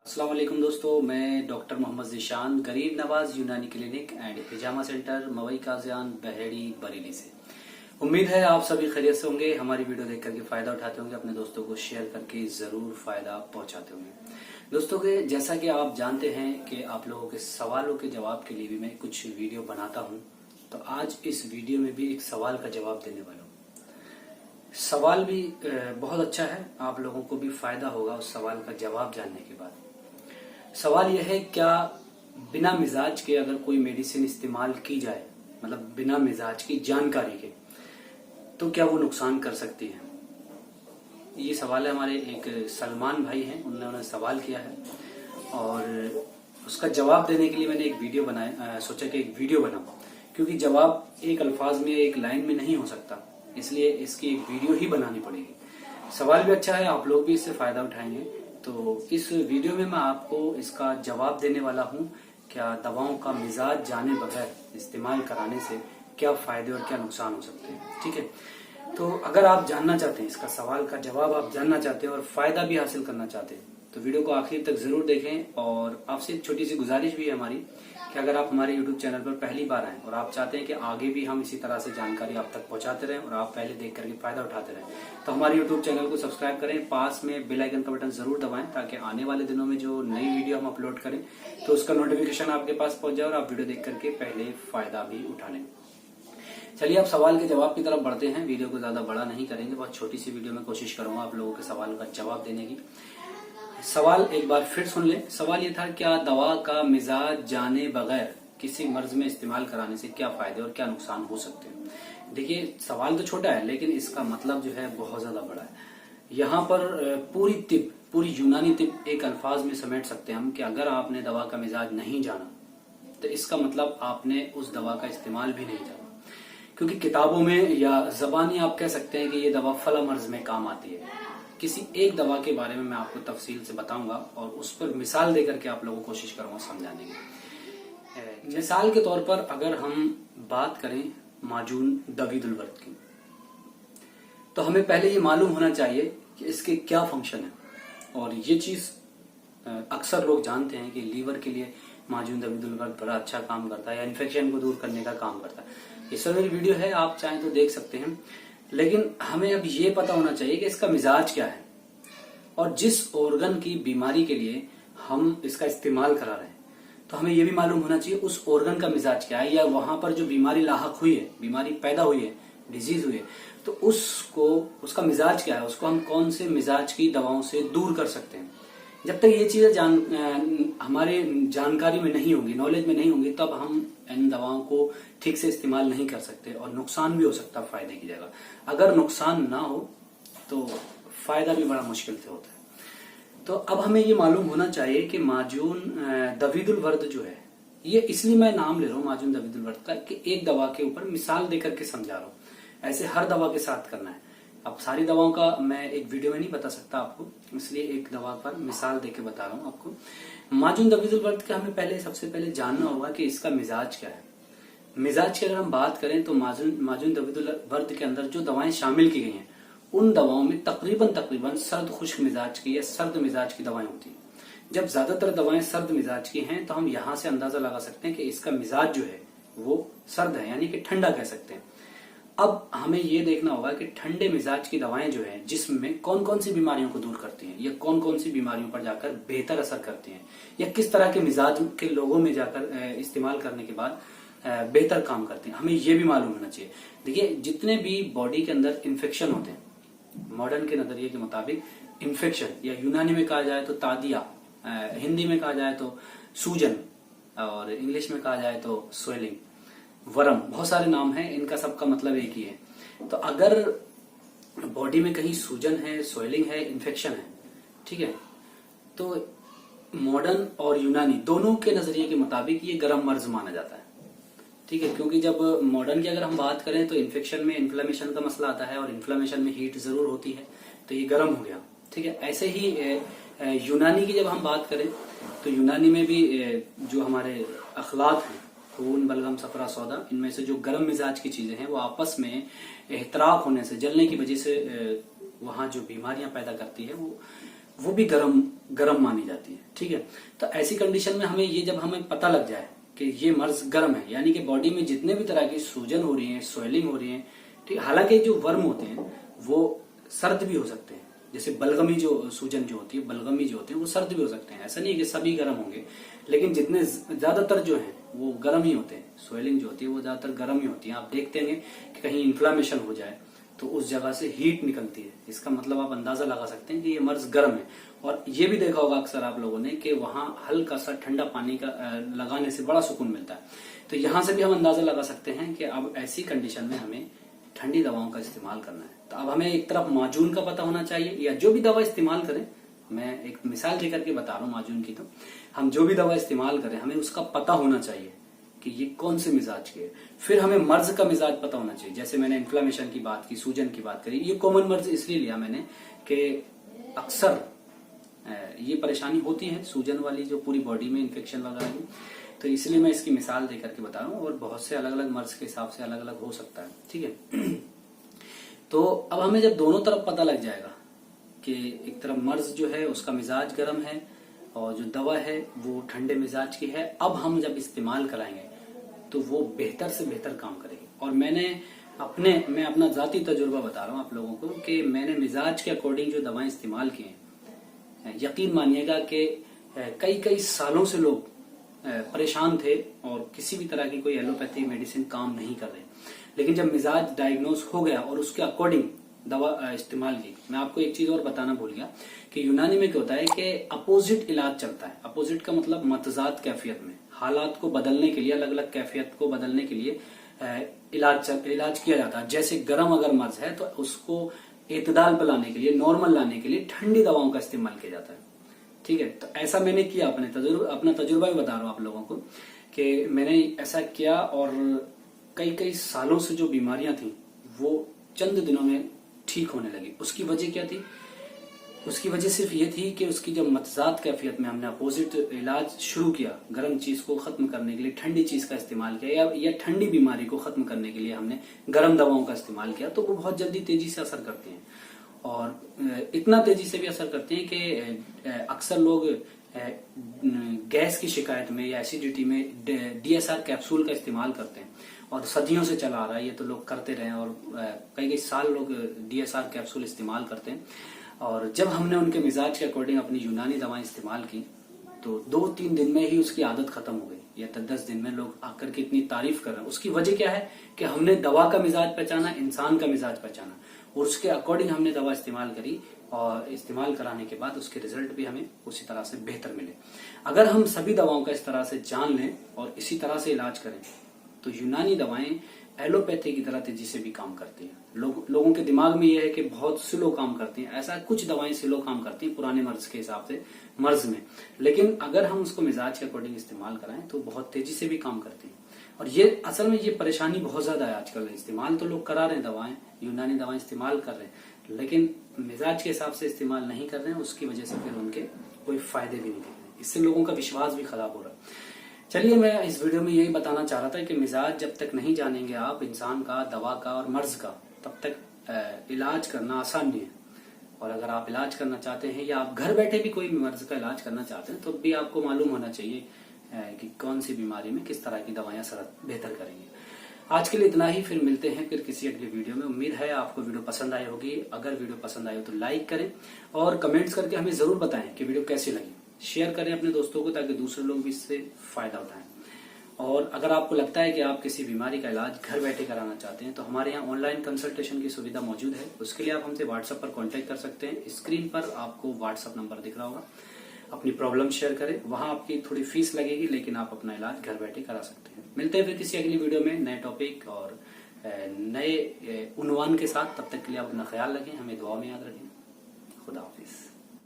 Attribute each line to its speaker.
Speaker 1: अस्सलाम वालेकुम दोस्तों, मैं doctor Mohammad Zeeshan Garib Nawaz Unani clinic and हिजामा सेंटर मवई काजियान बहेड़ी बरेली से। उम्मीद है आप सभी खैरियत से होंगे। हमारी वीडियो देख करके फायदा उठाते होंगे, अपने दोस्तों को शेयर करके जरूर फायदा पहुंचाते होंगे। दोस्तों के जैसा कि आप जानते हैं कि आप लोगों के सवालों के जवाब के लिए भी मैं कुछ वीडियो बनाता हूं, तो आज इस वीडियो में भी एक सवाल का जवाब देने वाला हूँ। सवाल भी बहुत अच्छा है, आप लोगों को भी फायदा होगा उस सवाल का जवाब जानने के बाद। सवाल यह है, क्या बिना मिजाज के अगर कोई मेडिसिन इस्तेमाल की जाए, मतलब बिना मिजाज की जानकारी के, तो क्या वो नुकसान कर सकती है? ये सवाल है, हमारे एक सलमान भाई हैं, उन्होंने सवाल किया है और उसका जवाब देने के लिए मैंने एक वीडियो बनाया, सोचा कि एक वीडियो बनाऊं, क्योंकि जवाब एक अल्फाज में एक लाइन में नहीं हो सकता, इसलिए इसकी एक वीडियो ही बनानी पड़ेगी। सवाल भी अच्छा है, आप लोग भी इससे फायदा उठाएंगे। तो इस वीडियो में मैं आपको इसका जवाब देने वाला हूं, क्या दवाओं का मिजाज जाने बगैर इस्तेमाल कराने से क्या फायदे और क्या नुकसान हो सकते हैं। ठीक है, तो अगर आप जानना चाहते हैं, इसका सवाल का जवाब आप जानना चाहते हैं और फायदा भी हासिल करना चाहते हैं, तो वीडियो को आखिर तक जरूर देखें। और आपसे एक छोटी सी गुजारिश भी है हमारी कि अगर आप हमारे YouTube चैनल पर पहली बार आए और आप चाहते हैं कि आगे भी हम इसी तरह से जानकारी आप तक पहुंचाते रहें और आप पहले देख करके फायदा उठाते रहें, तो हमारे YouTube चैनल को सब्सक्राइब करें, पास में बेल आइकन का बटन जरूर दबाएं, ताकि आने वाले दिनों में जो नई वीडियो हम अपलोड करें तो उसका नोटिफिकेशन आपके पास पहुंच जाए और आप वीडियो देख करके पहले फायदा भी उठा लें। चलिए अब सवाल के जवाब की तरफ बढ़ते हैं। वीडियो को ज्यादा बड़ा नहीं करेंगे, बहुत छोटी सी वीडियो में कोशिश करूंगा आप लोगों के सवाल का जवाब देने की। सवाल एक बार फिर सुन लें। सवाल ये था, क्या दवा का मिजाज जाने बगैर किसी मर्ज में इस्तेमाल कराने से क्या फायदे और क्या नुकसान हो सकते हैं। देखिए, सवाल तो छोटा है लेकिन इसका मतलब जो है बहुत ज्यादा बड़ा है। यहाँ पर पूरी यूनानी तिब एक अल्फाज में समेट सकते हैं हम कि अगर आपने दवा का मिजाज नहीं जाना तो इसका मतलब आपने उस दवा का इस्तेमाल भी नहीं जाना, क्योंकि किताबों में या जबानी आप कह सकते हैं कि ये दवा फला मर्ज में काम आती है। किसी एक दवा के बारे में मैं आपको तफसील से बताऊंगा और उस पर मिसाल देकर के आप लोगों को कोशिश करूंगा समझाने की। मिसाल के तौर पर अगर हम बात करें माजून दवीदुल वर्द की, तो हमें पहले ये मालूम होना चाहिए कि इसके क्या फंक्शन है। और ये चीज अक्सर लोग जानते हैं कि लीवर के लिए माजून दवीदुल वर्द बड़ा अच्छा काम करता है या इन्फेक्शन को दूर करने का काम करता है। इस पर मेरी वीडियो है, आप चाहें तो देख सकते हैं। लेकिन हमें अब ये पता होना चाहिए कि इसका मिजाज क्या है और जिस ऑर्गन की बीमारी के लिए हम इसका इस्तेमाल करा रहे हैं, तो हमें ये भी मालूम होना चाहिए उस ऑर्गन का मिजाज क्या है, या वहां पर जो बीमारी लाहक हुई है, बीमारी पैदा हुई है, डिजीज हुई है, तो उसका मिजाज क्या है, उसको हम कौन से मिजाज की दवाओं से दूर कर सकते हैं। जब तक ये चीजें हमारे जानकारी में नहीं होंगी, नॉलेज में नहीं होंगी, तब हम इन दवाओं को ठीक से इस्तेमाल नहीं कर सकते और नुकसान भी हो सकता है फायदे की जगह। अगर नुकसान ना हो तो फायदा भी बड़ा मुश्किल से होता है। तो अब हमें ये मालूम होना चाहिए कि माजून दवीदुल वर्द जो है, ये इसलिए मैं नाम ले रहा हूँ माजून दवीदुल वर्द का कि एक दवा के ऊपर मिसाल देकर के समझा रहा हूँ। ऐसे हर दवा के साथ करना है। अब सारी दवाओं का मैं एक वीडियो में नहीं बता सकता आपको, इसलिए एक दवा पर मिसाल देके बता रहा हूँ आपको। माजून दवीदुल वर्द का हमें सबसे पहले जानना होगा कि इसका मिजाज क्या है। मिजाज की अगर हम बात करें तो माजून दवीदुल वर्द के अंदर जो दवाएं शामिल की गई हैं, उन दवाओं में तकरीबन सर्द खुश्क मिजाज की या सर्द मिजाज की दवाएं होती हैं। जब ज्यादातर दवाएं सर्द मिजाज की हैं, तो हम यहाँ से अंदाजा लगा सकते हैं कि इसका मिजाज जो है वो सर्द है, यानी कि ठंडा कह सकते हैं। अब हमें ये देखना होगा कि ठंडे मिजाज की दवाएं जो है जिस्म में कौन कौन सी बीमारियों को दूर करती हैं या कौन कौन सी बीमारियों पर जाकर बेहतर असर करती हैं, या किस तरह के मिजाज के लोगों में जाकर इस्तेमाल करने के बाद बेहतर काम करते हैं, हमें ये भी मालूम होना चाहिए। देखिए, जितने भी बॉडी के अंदर इन्फेक्शन होते हैं, मॉडर्न के नजरिए के मुताबिक इन्फेक्शन, या यूनानी में कहा जाए तो तादिया, हिंदी में कहा जाए तो सूजन, और इंग्लिश में कहा जाए तो स्वेलिंग, वरम, बहुत सारे नाम हैं, इनका सबका मतलब एक ही है। तो अगर बॉडी में कहीं सूजन है, स्वेलिंग है, इन्फेक्शन है, ठीक है, तो मॉडर्न और यूनानी दोनों के नजरिए के मुताबिक ये गर्म मर्ज माना जाता है। ठीक है, क्योंकि जब मॉडर्न की अगर हम बात करें तो इन्फेक्शन में इन्फ्लेमेशन का मसला आता है और इन्फ्लेमेशन में हीट जरूर होती है, तो ये गर्म हो गया। ठीक है, ऐसे ही यूनानी की जब हम बात करें तो यूनानी में भी जो हमारे अखलाक हैं, खून, बलगम, सफरा, सौदा, इनमें से जो गर्म मिजाज की चीजें हैं वो आपस में एहतराक होने से, जलने की वजह से वहां जो बीमारियां पैदा करती है वो वो भी गर्म मानी जाती है। ठीक है, तो ऐसी कंडीशन में हमें ये जब हमें पता लग जाए कि ये मर्ज गर्म है, यानी कि बॉडी में जितने भी तरह की सूजन हो रही है, स्वेलिंग हो रही है, ठीक, हालांकि जो वर्म होते हैं वो सर्द भी हो सकते हैं, जैसे बलगमी जो सूजन जो होती है, बलगमी जो होते हैं वो सर्द भी हो सकते हैं, ऐसा नहीं है कि सभी गर्म होंगे, लेकिन जितने ज्यादातर जो है वो गर्म ही होते हैं। स्वेलिंग जो होती है वो ज्यादातर गर्म ही होती है। आप देखते हैं कि कहीं इन्फ्लामेशन हो जाए तो उस जगह से हीट निकलती है, इसका मतलब आप अंदाजा लगा सकते हैं कि ये मर्ज गर्म है। और ये भी देखा होगा अक्सर आप लोगों ने कि वहां हल्का सा ठंडा पानी का लगाने से बड़ा सुकून मिलता है। तो यहां से भी हम अंदाजा लगा सकते हैं कि अब ऐसी कंडीशन में हमें ठंडी दवाओं का इस्तेमाल करना है। तो अब हमें एक तरफ माजून का पता होना चाहिए, या जो भी दवा इस्तेमाल करें, मैं एक मिसाल लेकर के बता रहा हूँ माजून की, तो हम जो भी दवा इस्तेमाल करें हमें उसका पता होना चाहिए कि ये कौन से मिजाज के है। फिर हमें मर्ज का मिजाज पता होना चाहिए। जैसे मैंने इन्फ्लामेशन की बात की, सूजन की बात करी, ये कॉमन मर्ज इसलिए लिया मैंने कि अक्सर ये परेशानी होती है सूजन वाली, जो पूरी बॉडी में इन्फेक्शन वगैरह की, तो इसलिए मैं इसकी मिसाल देकर के बता रहा हूँ। और बहुत से अलग अलग मर्ज के हिसाब से अलग अलग हो सकता है। ठीक है, तो अब हमें जब दोनों तरफ पता लग जाएगा कि एक तरफ मर्ज जो है उसका मिजाज गर्म है और जो दवा है वो ठंडे मिजाज की है, अब हम जब इस्तेमाल कराएंगे तो वो बेहतर से बेहतर काम करेगी। और मैं अपना जाती तजुर्बा बता रहा हूँ आप लोगों को कि मैंने मिजाज के अकॉर्डिंग जो दवाएं इस्तेमाल की हैं, यकीन मानिएगा कि कई सालों से लोग परेशान थे और किसी भी तरह की कोई एलोपैथी मेडिसिन काम नहीं कर रहे, लेकिन जब मिजाज डायग्नोज हो गया और उसके अकॉर्डिंग दवा इस्तेमाल की। मैं आपको एक चीज और बताना भूल गया कि यूनानी में क्या होता है कि अपोजिट इलाज चलता है। अपोजिट का मतलब मतजाद कैफियत में, हालात को बदलने के लिए, अलग अलग कैफियत को बदलने के लिए इलाज किया जाता है। जैसे गर्म अगर मर्ज है तो उसको एतदाल पर लाने के लिए, नॉर्मल लाने के लिए ठंडी दवाओं का इस्तेमाल किया जाता है। ठीक है, तो ऐसा मैंने किया, अपना तजुर्बा भी बता रहा हूँ आप लोगों को कि मैंने ऐसा किया और कई सालों से जो बीमारियां थी वो चंद दिनों में ठीक होने लगी। उसकी वजह क्या थी? उसकी वजह सिर्फ ये थी कि उसकी जब मतजाद कैफियत में हमने अपोजिट इलाज शुरू किया, गर्म चीज को खत्म करने के लिए ठंडी चीज का इस्तेमाल किया, या ठंडी बीमारी को खत्म करने के लिए हमने गर्म दवाओं का इस्तेमाल किया, तो वो बहुत जल्दी तेजी से असर करती हैं। और इतना तेजी से भी असर करती हैं कि अक्सर लोग गैस की शिकायत में या एसिडिटी में DSR कैप्सूल का इस्तेमाल करते हैं, और सदियों से चला आ रहा है, ये तो लोग करते रहे और कई साल लोग DSR कैप्सूल इस्तेमाल करते हैं। और जब हमने उनके मिजाज के अकॉर्डिंग अपनी यूनानी दवाएं इस्तेमाल की तो 2-3 दिन में ही उसकी आदत खत्म हो गई, या 10 दिन में लोग आकर के इतनी तारीफ कर रहे हैं। उसकी वजह क्या है कि हमने दवा का मिजाज पहचाना, इंसान का मिजाज पहचाना, और उसके अकॉर्डिंग हमने दवा इस्तेमाल करी, और इस्तेमाल कराने के बाद उसके रिजल्ट भी हमें उसी तरह से बेहतर मिले। अगर हम सभी दवाओं का इस तरह से जान लें और इसी तरह से इलाज करें तो यूनानी दवाएं एलोपैथी की तरह तेजी से भी काम करती हैं। लोगों के दिमाग में यह है कि बहुत स्लो काम करती हैं, ऐसा कुछ दवाएं स्लो काम करती हैं पुराने मर्ज के हिसाब से मर्ज में, लेकिन अगर हम उसको मिजाज के अकॉर्डिंग इस्तेमाल कराएं तो बहुत तेजी से भी काम करती हैं। और ये असल में ये परेशानी बहुत ज्यादा है आजकल। इस्तेमाल तो लोग करा रहे हैं दवाएं, यूनानी दवाएं इस्तेमाल कर रहे हैं, लेकिन मिजाज के हिसाब से इस्तेमाल नहीं कर रहे हैं, उसकी वजह से फिर उनके कोई फायदे भी नहीं दिख रहे, इससे लोगों का विश्वास भी खराब हो रहा है। चलिए, मैं इस वीडियो में यही बताना चाह रहा था कि मिजाज जब तक नहीं जानेंगे आप इंसान का, दवा का और मर्ज का, तब तक इलाज करना आसान नहीं है। और अगर आप इलाज करना चाहते हैं या आप घर बैठे भी कोई मर्ज का इलाज करना चाहते हैं तो भी आपको मालूम होना चाहिए कि कौन सी बीमारी में किस तरह की दवाएं असर बेहतर करेंगी। आज के लिए इतना ही, फिर मिलते हैं फिर किसी अगली वीडियो में। उम्मीद है आपको वीडियो पसंद आई होगी। अगर वीडियो पसंद आई हो तो लाइक करें और कमेंट्स करके हमें जरूर बताएं कि वीडियो कैसी लगी। शेयर करें अपने दोस्तों को ताकि दूसरे लोग भी इससे फायदा उठाएं। और अगर आपको लगता है कि आप किसी बीमारी का इलाज घर बैठे कराना चाहते हैं तो हमारे यहाँ ऑनलाइन कंसल्टेशन की सुविधा मौजूद है। उसके लिए आप हमसे व्हाट्सएप पर कांटेक्ट कर सकते हैं। स्क्रीन पर आपको व्हाट्सएप नंबर दिख रहा होगा। अपनी प्रॉब्लम शेयर करें, वहां आपकी थोड़ी फीस लगेगी लेकिन आप अपना इलाज घर बैठे करा सकते हैं। मिलते हैं फिर किसी अगली वीडियो में नए टॉपिक और नए उन्वान के साथ। तब तक के लिए आप अपना ख्याल रखें, हमें दुआ में याद रखें। खुदा हाफिज।